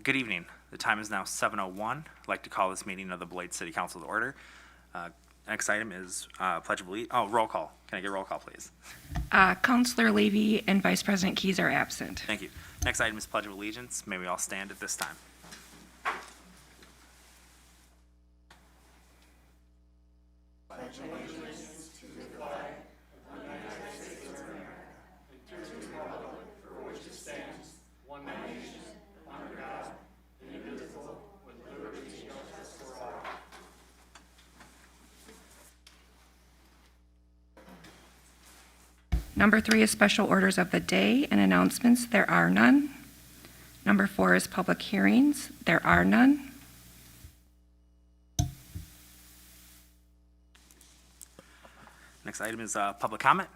Good evening. The time is now 7:01. I'd like to call this meeting of the Beloit City Council to order. Next item is Pledge of Allegiance. Oh, roll call. Can I get roll call, please? Councilor Levy and Vice President Keys are absent. Thank you. Next item is Pledge of Allegiance. May we all stand at this time. Number 3 is special orders of the day and announcements. There are none. Number 4 is public hearings. There are none. Next item is public comment.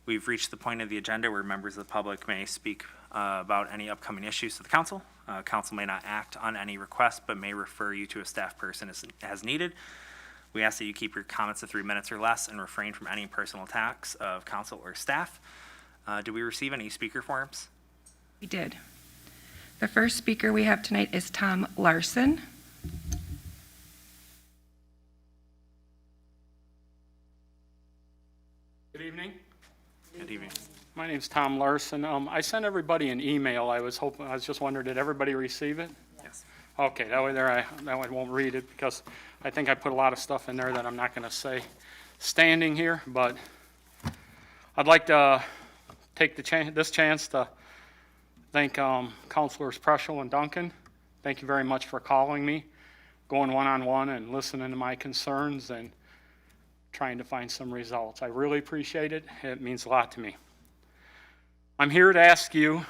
We've reached the point of the agenda where members of the public may speak about any upcoming issues to the council. Council may not act on any request, but may refer you to a staff person as needed. We ask that you keep your comments to 3 minutes or less and refrain from any personal attacks of council or staff. Do we receive any speaker forms? We did. The first speaker we have tonight is Tom Larson. Good evening. Good evening. My name's Tom Larson. I sent everybody an email. I was just wondering, did everybody receive it? Yes. Okay, that way I won't read it because I think I put a lot of stuff in there that I'm not going to say standing here, but I'd like to take this chance to thank Councilors Preschel and Duncan. Thank you very much for calling me, going one-on-one and listening to my concerns and trying to find some results. I really appreciate it. It means a lot to me. I'm here to ask you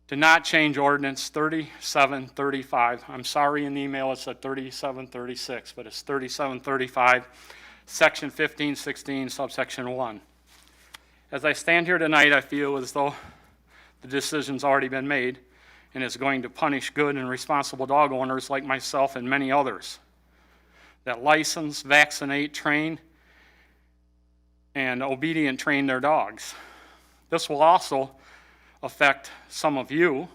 to not change ordinance 3735. I'm sorry in the email it said 3736, but it's 3735, section 1516, subsection 1. As I stand here tonight, I feel as though the decision's already been made and is going to punish good and responsible dog owners like myself and many others that license, vaccinate, train, and obedient train their dogs. This will also affect some of you,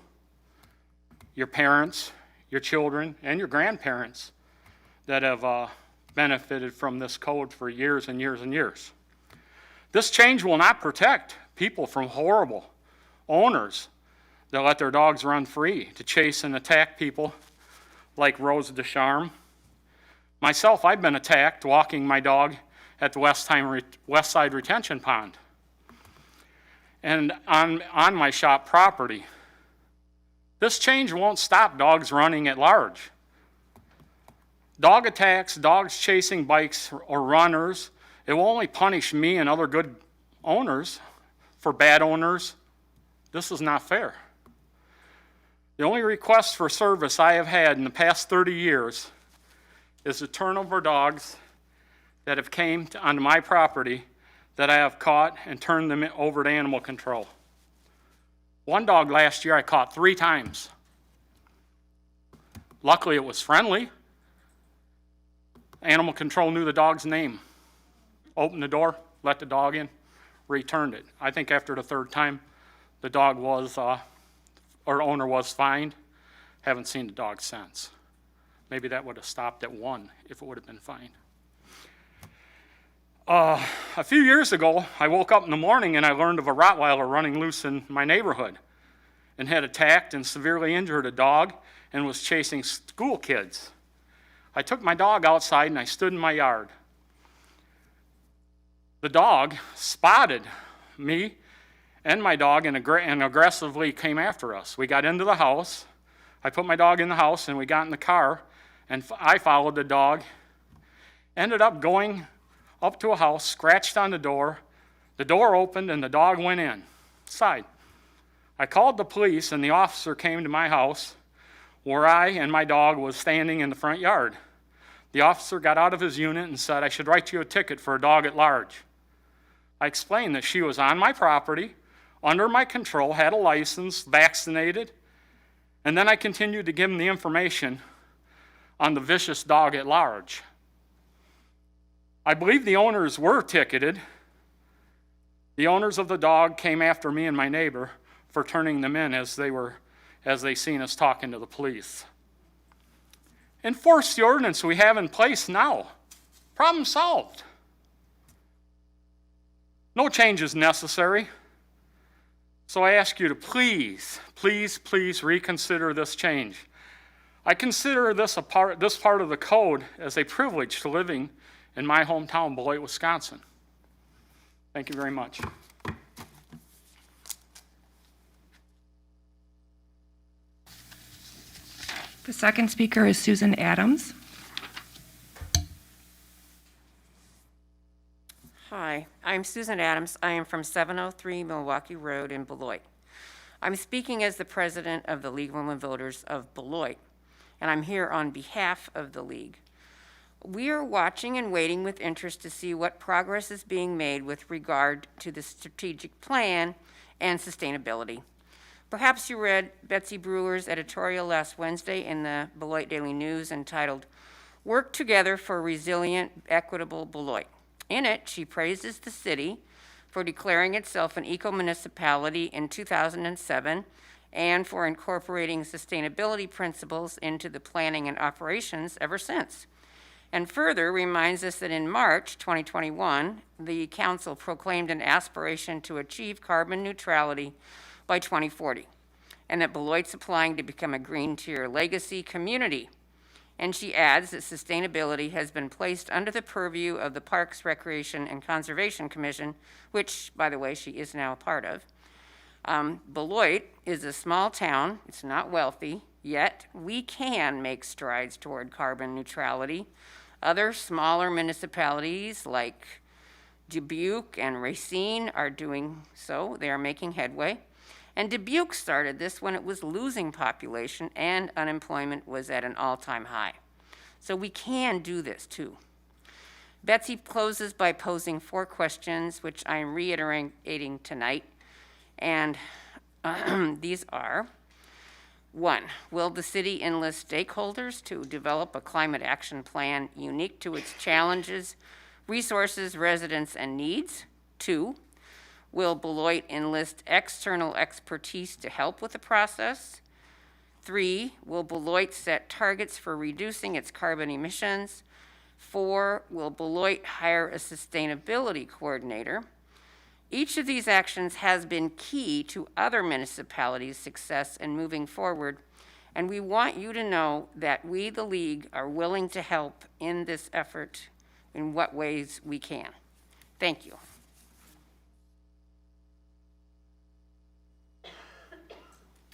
your parents, your children, and your grandparents that have benefited from this code for years and years and years. This change will not protect people from horrible owners that let their dogs run free to chase and attack people like Rose Descharme. Myself, I've been attacked walking my dog at the West Side Retention Pond and on my shop property. This change won't stop dogs running at large. Dog attacks, dogs chasing bikes or runners, it will only punish me and other good owners for bad owners. This is not fair. The only request for service I have had in the past 30 years is to turn over dogs that have came onto my property that I have caught and turned them over to animal control. One dog last year I caught 3 times. Luckily it was friendly. Animal control knew the dog's name. Opened the door, let the dog in, returned it. I think after the 3rd time the dog was, or owner was fined. Haven't seen the dog since. Maybe that would have stopped at 1 if it would have been fine. A few years ago, I woke up in the morning and I learned of a Rottweiler running loose in my neighborhood and had attacked and severely injured a dog and was chasing school kids. I took my dog outside and I stood in my yard. The dog spotted me and my dog and aggressively came after us. We got into the house. I put my dog in the house and we got in the car. And I followed the dog, ended up going up to a house, scratched on the door opened and the dog went inside. I called the police and the officer came to my house where I and my dog was standing in the front yard. The officer got out of his unit and said, I should write you a ticket for a dog at large. I explained that she was on my property, under my control, had a license, vaccinated, and then I continued to give him the information on the vicious dog at large. I believe the owners were ticketed. The owners of the dog came after me and my neighbor for turning them in as they were as they seen us talking to the police. Enforce the ordinance we have in place now. Problem solved. No change is necessary. So I ask you to please, please, please reconsider this change. I consider this part of the code as a privilege to living in my hometown, Beloit, Wisconsin. Thank you very much. The second speaker is Susan Adams. Hi, I'm Susan Adams. I am from 703 Milwaukee Road in Beloit. I'm speaking as the president of the League of Women Voters of Beloit, and I'm here on behalf of the League. We are watching and waiting with interest to see what progress is being made with regard to the strategic plan and sustainability. Perhaps you read Betsy Brewer's editorial last Wednesday in the Beloit Daily News entitled, "Work Together for a Resilient, Equitable Beloit." In it, she praises the city for declaring itself an eco-municipality in 2007 and for incorporating sustainability principles into the planning and operations ever since. And further reminds us that in March 2021, the council proclaimed an aspiration to achieve carbon neutrality by 2040, and that Beloit's applying to become a green tier legacy community. And she adds that sustainability has been placed under the purview of the Parks, Recreation, and Conservation Commission, which, by the way, she is now a part of. Beloit is a small town. It's not wealthy, yet we can make strides toward carbon neutrality. Other smaller municipalities like Dubuque and Racine are doing so. They are making headway. And Dubuque started this when it was losing population and unemployment was at an all-time high. So we can do this too. Betsy closes by posing 4 questions, which I am reiterating tonight. And these are, 1, will the city enlist stakeholders to develop a climate action plan unique to its challenges, resources, residents, and needs? 2, will Beloit enlist external expertise to help with the process? 3, will Beloit set targets for reducing its carbon emissions? 4, will Beloit hire a sustainability coordinator? Each of these actions has been key to other municipalities' success in moving forward, and we want you to know that we, the League, are willing to help in this effort in what ways we can. Thank you.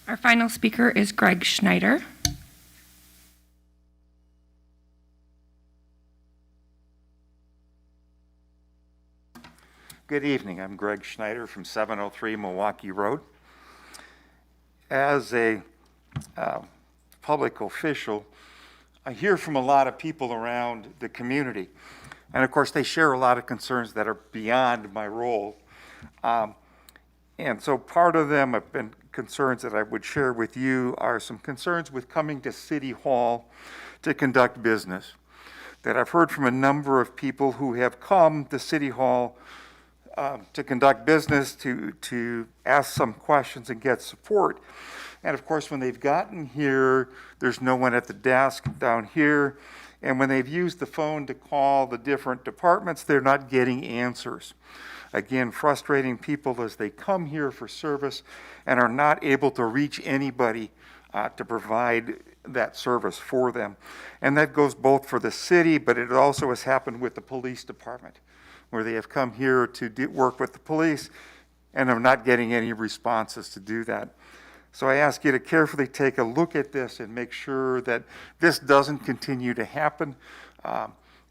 Our final speaker is Greg Schneider. Good evening. I'm Greg Schneider from 703 Milwaukee Road. As a public official, I hear from a lot of people around the community. And of course, they share a lot of concerns that are beyond my role. And so part of them have been concerns that I would share with you are some concerns with coming to City Hall to conduct business. That I've heard from a number of people who have come to City Hall to conduct business, to ask some questions and get support. And of course, when they've gotten here, there's no one at the desk down here. And when they've used the phone to call the different departments, they're not getting answers. Again, frustrating people as they come here for service and are not able to reach anybody to provide that service for them. And that goes both for the city, but it also has happened with the police department, where they have come here to work with the police and are not getting any responses to do that. So I ask you to carefully take a look at this and make sure that this doesn't continue to happen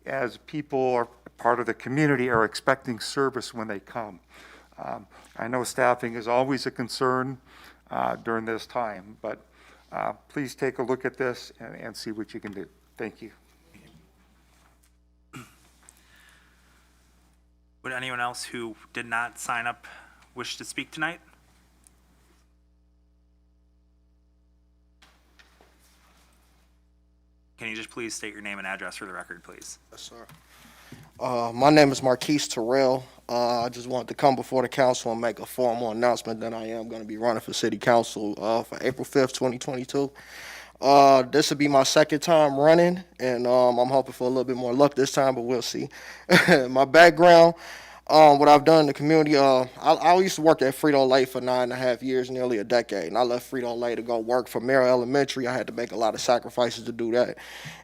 as people are part of the community are expecting service when they come. I know staffing is always a concern during this time, but please take a look at this and see what you can do. Thank you. Would anyone else who did not sign up wish to speak tonight? Can you just please state your name and address for the record, please? Yes, sir. My name is Marquise Terrell. I just wanted to come before the council and make a formal announcement that I am going to be running for city council for April 5th, 2022. This will be my second time running, and I'm hoping for a little bit more luck this time, but we'll see. My background, what I've done in the community, I used to work at Frito-Lay for 9.5 years, nearly a decade, and I left Frito-Lay to go work for Merrill Elementary. I had to make a lot of sacrifices to do that,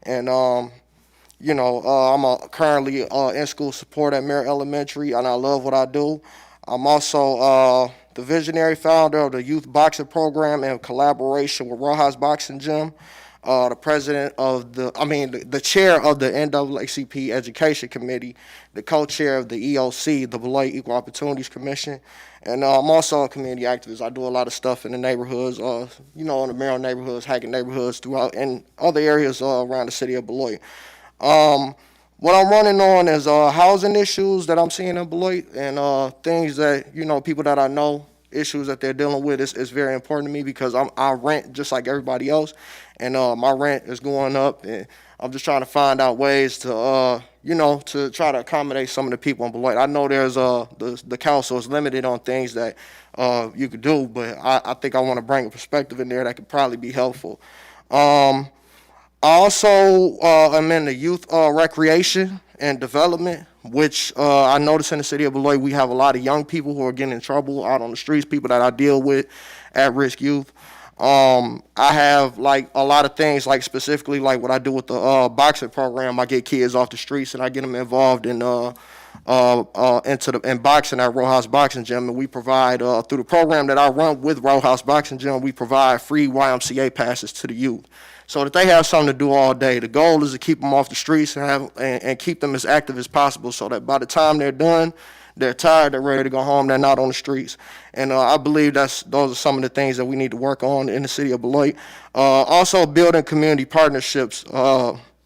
and I'm currently in school support at Merritt Elementary, and I love what I do. I'm also the visionary founder of the youth boxing program in collaboration with Rojas Boxing Gym, the president of the chair of the NAACP Education Committee, the co-chair of the EOC, the Beloit Equal Opportunities Commission, and I'm also a community activist. I do a lot of stuff in the neighborhoods, in the Merrill neighborhoods, Hackett neighborhoods, throughout, and other areas around the city of Beloit. What I'm running on is housing issues that I'm seeing in Beloit, and things that, people that I know, issues that they're dealing with is very important to me, because I rent just like everybody else, and my rent is going up, and I'm just trying to find out ways to, to try to accommodate some of the people in Beloit. I know there's the council is limited on things that you could do, but I think I want to bring a perspective in there that could probably be helpful. I also am in the youth recreation and development, which I notice in the city of Beloit, we have a lot of young people who are getting in trouble out on the streets, people that I deal with, at-risk youth. I have like a lot of things, like specifically like what I do with the boxing program. I get kids off the streets and I get them involved in in boxing at Rojas Boxing Gym, and we provide through the program that I run with Rojas Boxing Gym, we provide free YMCA passes to the youth, so that they have something to do all day. The goal is to keep them off the streets and keep them as active as possible, so that by the time they're done, they're tired, they're ready to go home, they're not on the streets. And I believe those are some of the things that we need to work on in the city of Beloit. Also building community partnerships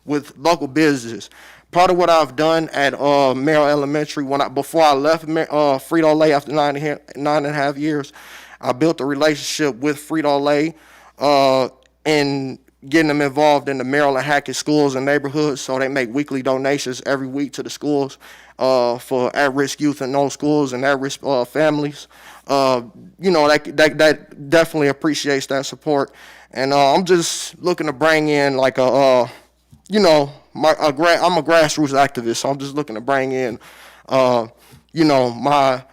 with local businesses. Part of what I've done at Merrill Elementary, before I left Frito-Lay after 9.5 years, I built a relationship with Frito-Lay in getting them involved in the Maryland Hackett schools and neighborhoods, so they make weekly donations every week to the schools for at-risk youth in those schools and at-risk families. That definitely appreciates that support. And I'm just looking to bring in like I'm a grassroots activist, so I'm just looking to bring in, my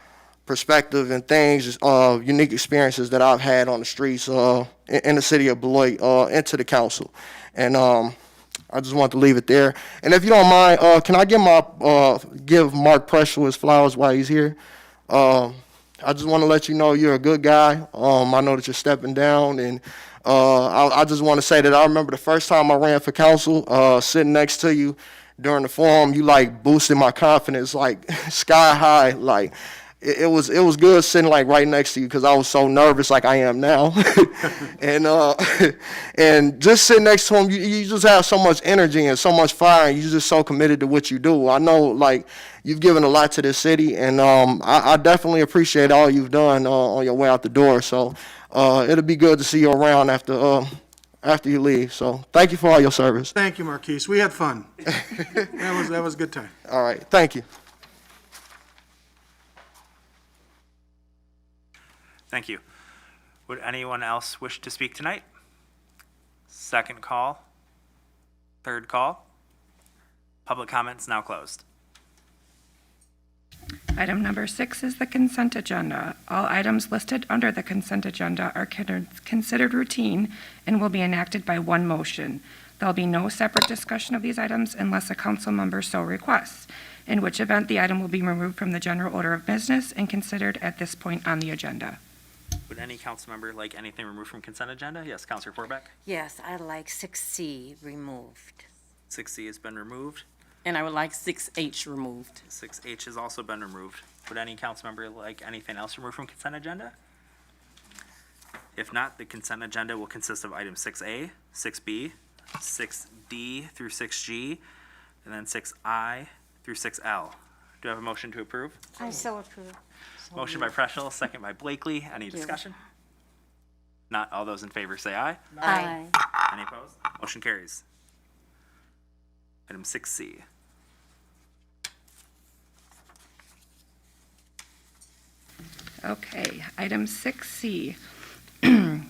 perspective and things, unique experiences that I've had on the streets in the city of Beloit into the council. And I just want to leave it there. And if you don't mind, can I give Mark Pressure his flowers while he's here? I just want to let you know you're a good guy. I know that you're stepping down, and I just want to say that I remember the first time I ran for council, sitting next to you during the forum, you like boosted my confidence like sky high. Like it was good sitting like right next to you, because I was so nervous like I am now. and just sitting next to him, you just have so much energy and so much fire, and you're just so committed to what you do. I know like you've given a lot to this city, and I definitely appreciate all you've done on your way out the door. So it'll be good to see you around after you leave. So thank you for all your service. Thank you, Marquise. We had fun. That was a good time. All right, thank you. Thank you. Would anyone else wish to speak tonight? Second call? Third call? Public comments now closed. Item number 6 is the consent agenda. All items listed under the consent agenda are considered routine and will be enacted by one motion. There'll be no separate discussion of these items unless a council member so requests, in which event the item will be removed from the general order of business and considered at this point on the agenda. Would any council member like anything removed from consent agenda? Yes, Councilor Forbeck. Yes, I like 6C removed. 6C has been removed. And I would like 6H removed. 6H has also been removed. Would any council member like anything else removed from consent agenda? If not, the consent agenda will consist of items 6A, 6B, 6D through 6G, and then 6I through 6L. Do I have a motion to approve? I so approve. Motion by Preschel, second by Blakely. Any discussion? Not all those in favor say aye. Aye. Any opposed? Motion carries. Item 6C. Okay, item 6C. In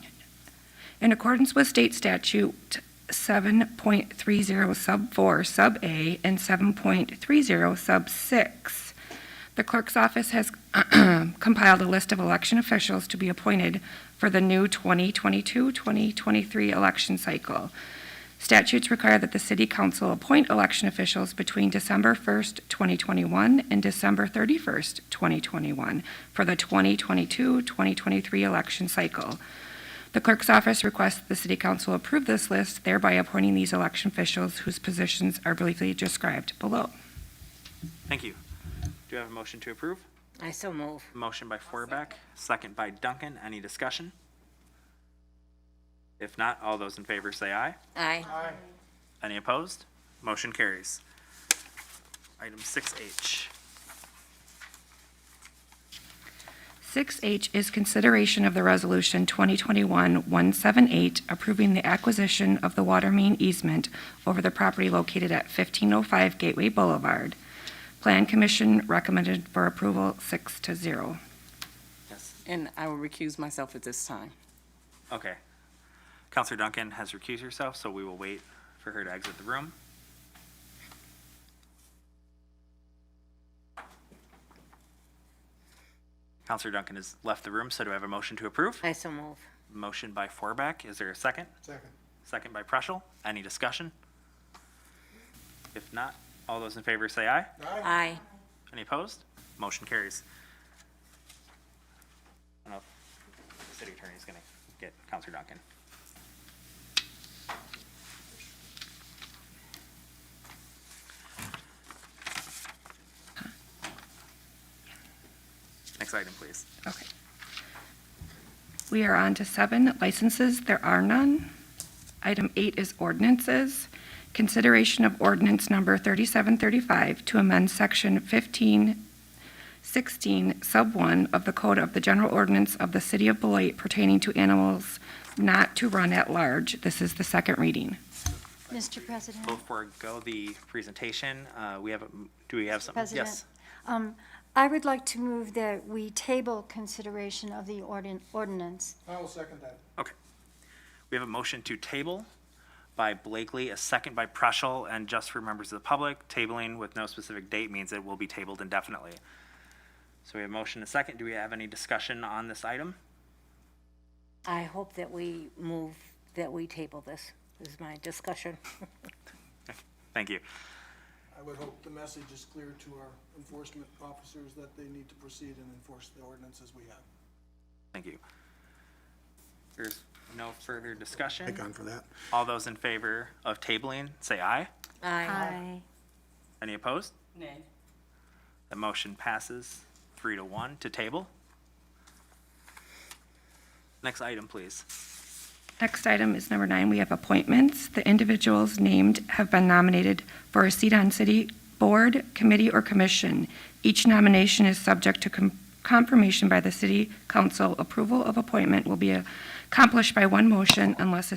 accordance with state statute 7.30 sub 4 sub A and 7.30 sub 6, the clerk's office has compiled a list of election officials to be appointed for the new 2022-2023 election cycle. Statutes require that the city council appoint election officials between December 1st, 2021 and December 31st, 2021 for the 2022-2023 election cycle. The clerk's office requests the city council approve this list, thereby appointing these election officials whose positions are briefly described below. Thank you. Do you have a motion to approve? I so move. Motion by Forbeck, second by Duncan. Any discussion? If not, all those in favor say aye. Aye. Any opposed? Motion carries. Item 6H. 6H is consideration of the resolution 2021-178 approving the acquisition of the water main easement over the property located at 1505 Gateway Boulevard. Plan Commission recommended for approval 6-0. Yes. And I will recuse myself at this time. Okay. Counselor Duncan has recused herself, so we will wait for her to exit the room. Counselor Duncan has left the room, so do I have a motion to approve? I so move. Motion by Forbeck. Is there a second? Second. Second by Preschel. Any discussion? If not, all those in favor say aye. Aye. Any opposed? Motion carries. I don't know if the city attorney is going to get Counselor Duncan. Next item, please. Okay. We are on to 7, licenses. There are none. Item 8 is ordinances. Consideration of ordinance number 3735 to amend section 1516 sub 1 of the Code of the General Ordinance of the City of Beloit pertaining to animals not to run at large. This is the second reading. Mr. President, We'll forego the presentation. Do we have something? President, Yes. I would like to move that we table consideration of the ordinance. I will second that. Okay. We have a motion to table by Blakely, a second by Preschel, and just for members of the public, tabling with no specific date means it will be tabled indefinitely. So we have a motion and a second. Do we have any discussion on this item? I hope that we move, that we table this, is my discussion. Thank you. I would hope the message is clear to our enforcement officers that they need to proceed and enforce the ordinances we have. Thank you. There's no further discussion. Take on for that. All those in favor of tabling, say aye. Aye. Any opposed? Nay. The motion passes 3-1 to table. Next item, please. Next item is number 9. We have appointments. The individuals named have been nominated for a seat on city board, committee, or commission. Each nomination is subject to confirmation by the city council. Approval of appointment will be accomplished by one motion unless a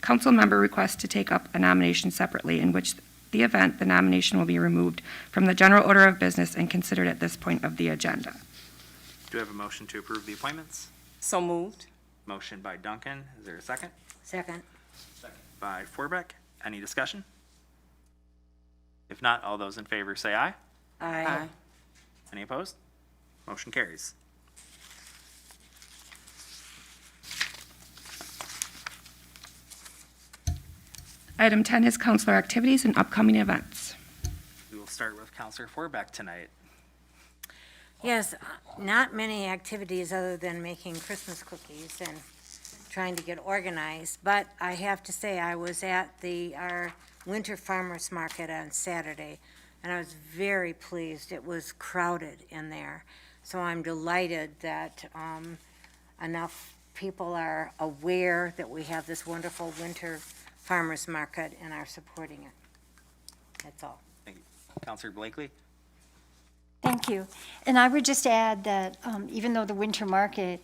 council member requests to take up a nomination separately, in which the event the nomination will be removed from the general order of business and considered at this point of the agenda. Do we have a motion to approve the appointments? So moved. Motion by Duncan. Is there a second? Second. Second by Forbeck. Any discussion? If not, all those in favor say aye. Aye. Any opposed? Motion carries. Item 10 is councilor activities and upcoming events. We will start with Counselor Forbeck tonight. Yes, not many activities other than making Christmas cookies and trying to get organized, but I have to say, I was at our Winter Farmers Market on Saturday, and I was very pleased. It was crowded in there. So I'm delighted that enough people are aware that we have this wonderful Winter Farmers Market and are supporting it. That's all. Thank you. Counselor Blakely? Thank you. And I would just add that even though the winter market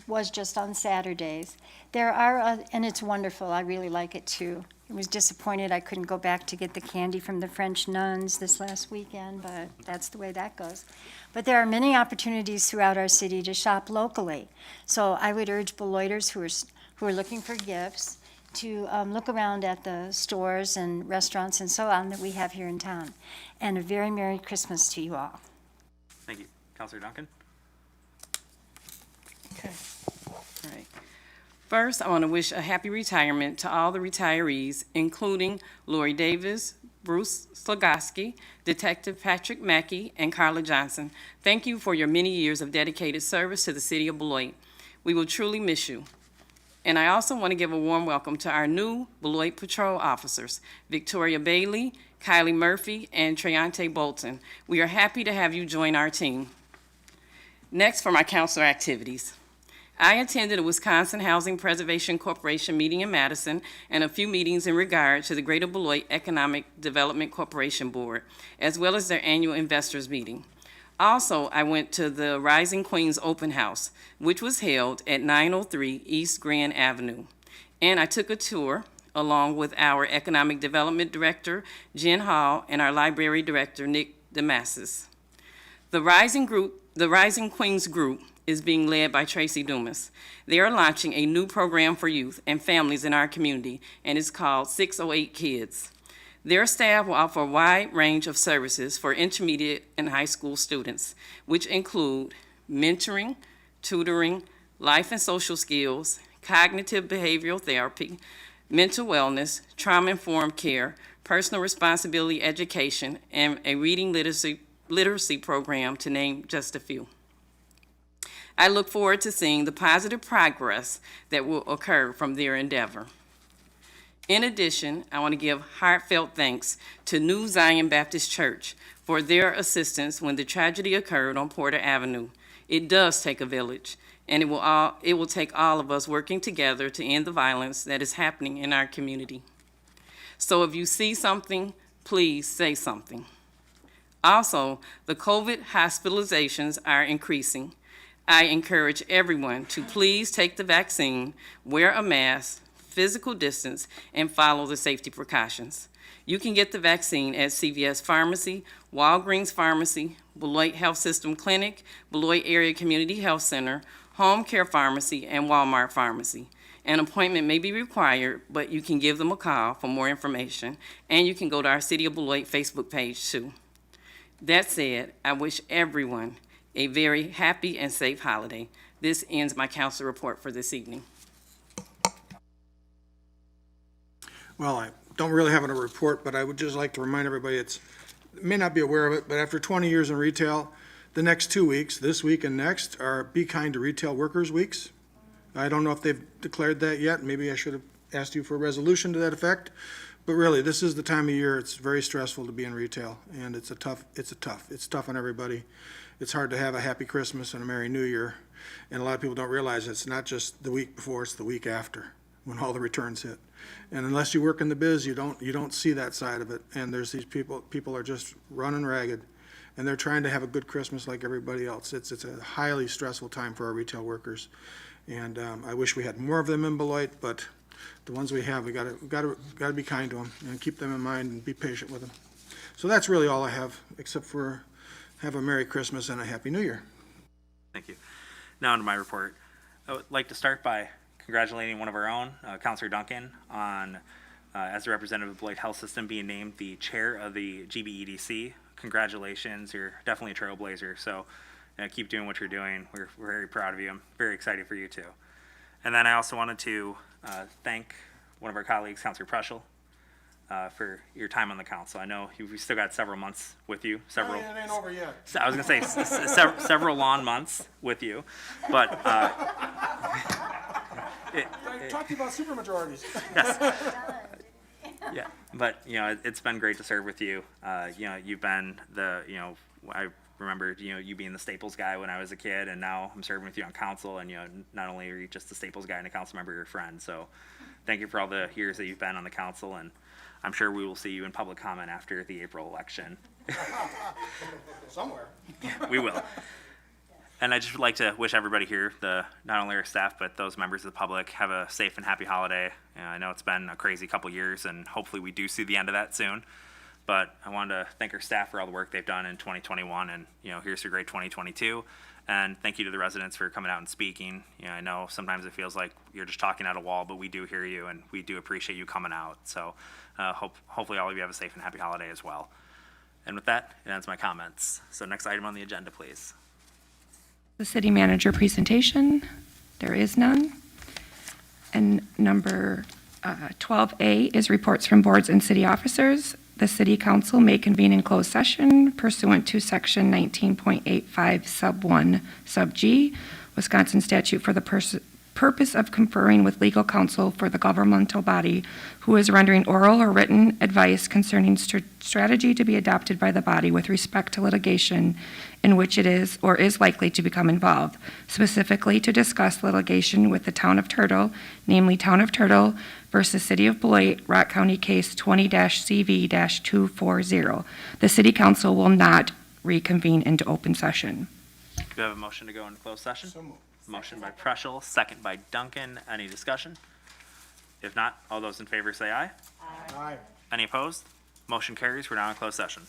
was just on Saturdays, there are, and it's wonderful, I really like it too. I was disappointed I couldn't go back to get the candy from the French nuns this last weekend, but that's the way that goes. But there are many opportunities throughout our city to shop locally. So I would urge Beloiters who are looking for gifts to look around at the stores and restaurants and so on that we have here in town. And a very Merry Christmas to you all. Thank you. Counselor Duncan? Okay. All right. First, I want to wish a happy retirement to all the retirees, including Lori Davis, Bruce Slogoski, Detective Patrick Mackey, and Carla Johnson. Thank you for your many years of dedicated service to the city of Beloit. We will truly miss you. And I also want to give a warm welcome to our new Beloit Patrol officers, Victoria Bailey, Kylie Murphy, and Treante Bolton. We are happy to have you join our team. Next, for my council activities. I attended a Wisconsin Housing Preservation Corporation meeting in Madison and a few meetings in regard to the Greater Beloit Economic Development Corporation Board, as well as their annual investors meeting. Also, I went to the Rising Queens Open House, which was held at 903 East Grand Avenue. And I took a tour along with our Economic Development Director, Jen Hall, and our Library Director, Nick Damasis. The Rising Queens group is being led by Tracy Dumas. They are launching a new program for youth and families in our community, and it's called 608 Kids. Their staff will offer a wide range of services for intermediate and high school students, which include mentoring, tutoring, life and social skills, cognitive behavioral therapy, mental wellness, trauma-informed care, personal responsibility education, and a reading literacy program, to name just a few. I look forward to seeing the positive progress that will occur from their endeavor. In addition, I want to give heartfelt thanks to New Zion Baptist Church for their assistance when the tragedy occurred on Porter Avenue. It does take a village, and it will take all of us working together to end the violence that is happening in our community. So if you see something, please say something. Also, the COVID hospitalizations are increasing. I encourage everyone to please take the vaccine, wear a mask, physical distance, and follow the safety precautions. You can get the vaccine at CVS Pharmacy, Walgreens Pharmacy, Beloit Health System Clinic, Beloit Area Community Health Center, Home Care Pharmacy, and Walmart Pharmacy. An appointment may be required, but you can give them a call for more information, and you can go to our City of Beloit Facebook page too. That said, I wish everyone a very happy and safe holiday. This ends my council report for this evening. Well, I don't really have a report, but I would just like to remind everybody, may not be aware of it, but after 20 years in retail, the next 2 weeks, this week and next, are Be Kind to Retail Workers Weeks. I don't know if they've declared that yet. Maybe I should have asked you for a resolution to that effect. But really, this is the time of year, it's very stressful to be in retail, and it's tough on everybody. It's hard to have a happy Christmas and a Merry New Year, and a lot of people don't realize it's not just the week before, it's the week after, when all the returns hit. And unless you work in the biz, you don't see that side of it. And there's these people are just running ragged, and they're trying to have a good Christmas like everybody else. It's a highly stressful time for our retail workers, and I wish we had more of them in Beloit, but the ones we have, we gotta be kind to them and keep them in mind and be patient with them. So that's really all I have, except for have a Merry Christmas and a Happy New Year. Thank you. Now onto my report. I would like to start by congratulating one of our own, Counselor Duncan, on, as the representative of Beloit Health System, being named the chair of the GBEDC. Congratulations, you're definitely a trailblazer, so keep doing what you're doing. We're very proud of you. I'm very excited for you too. And then I also wanted to thank one of our colleagues, Counselor Preschel, for your time on the council. I know we still got several months with you. It ain't over yet. I was going to say several long months with you, but I talked to you about supermajorities. yes. Yeah, but it's been great to serve with you. You've been I remember you being the Staples guy when I was a kid, and now I'm serving with you on council, and not only are you just the Staples guy and a council member, you're a friend. So thank you for all the years that you've been on the council, and I'm sure we will see you in public comment after the April election. Somewhere. We will. And I'd just like to wish everybody here, not only our staff, but those members of the public, have a safe and happy holiday. I know it's been a crazy couple years, and hopefully we do see the end of that soon. But I wanted to thank our staff for all the work they've done in 2021, and, here's to a great 2022. And thank you to the residents for coming out and speaking. I know sometimes it feels like you're just talking at a wall, but we do hear you, and we do appreciate you coming out. So hopefully all of you have a safe and happy holiday as well. And with that, it ends my comments. So next item on the agenda, please. The city manager presentation, there is none. And number 12A is reports from boards and city officers. The city council may convene in closed session pursuant to section 19.85 sub 1 sub G, Wisconsin statute, for the purpose of conferring with legal counsel for the governmental body who is rendering oral or written advice concerning strategy to be adopted by the body with respect to litigation in which it is or is likely to become involved, specifically to discuss litigation with the town of Turtle, namely Town of Turtle versus City of Beloit, Rock County Case 20-CV-240. The city council will not reconvene into open session. Do you have a motion to go into closed session? So moved. Motion by Preschel, second by Duncan. Any discussion? If not, all those in favor say aye. Aye. Any opposed? Motion carries. We're now in closed session.